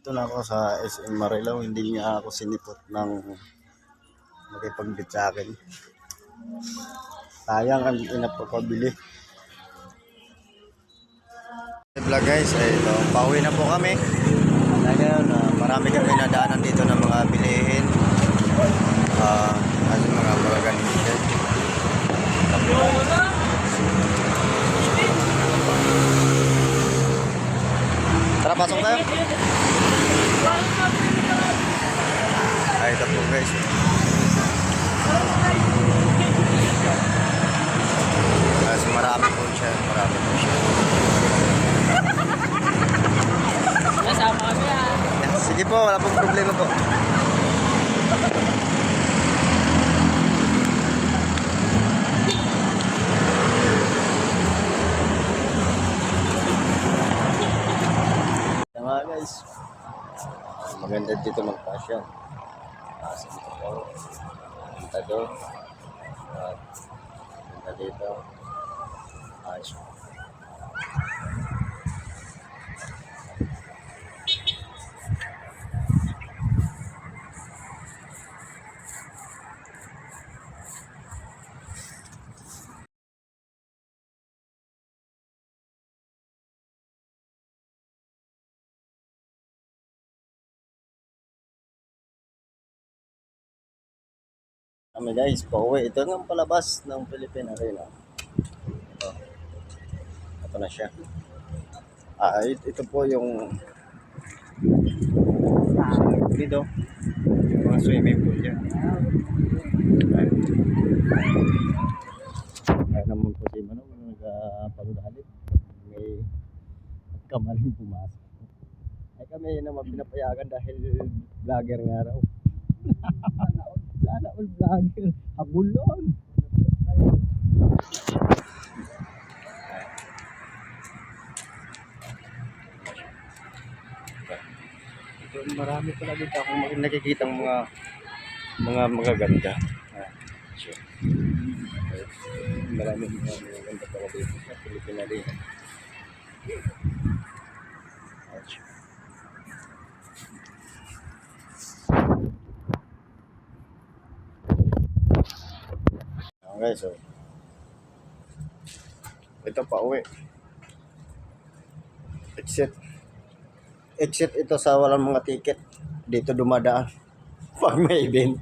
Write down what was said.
Ito na ako sa SM Marilao, hindi niya ako sinipot ng makipagbit sa akin. Sayang ang inapapabili. Vlog guys, ito, pauwi na po kami. Ngayon, marami kami nadaanan dito ng mga bilihin. At mga ganito. Tara, pasok tayo. Ay, ito po guys. Kasi marami po siya. Kasama kami Sige po, wala pong problema po. Mga guys, maganda dito magpasya. Pasok dito, punta doon, at punta dito. Ayos. Kami guys, pauwi. Ito nga ang palabas ng Philippine Arena. Ito na siya. Ito po yung dito. Yung mga swimming pool dyan. Kaya naman po si Manong nagpagdali. May kamaling pumasok. Ay kami naman pinapayagan dahil vlogger nga raw. Sana all vlogger. Habulon. Ito, marami pala dito akong nakikita mga magaganda. Sure. Marami magaganda pala dito sa Philippine Arena. Okay, so ito pa uwi. Exit ito sa walang mga ticket. Dito dumadaan pag may event.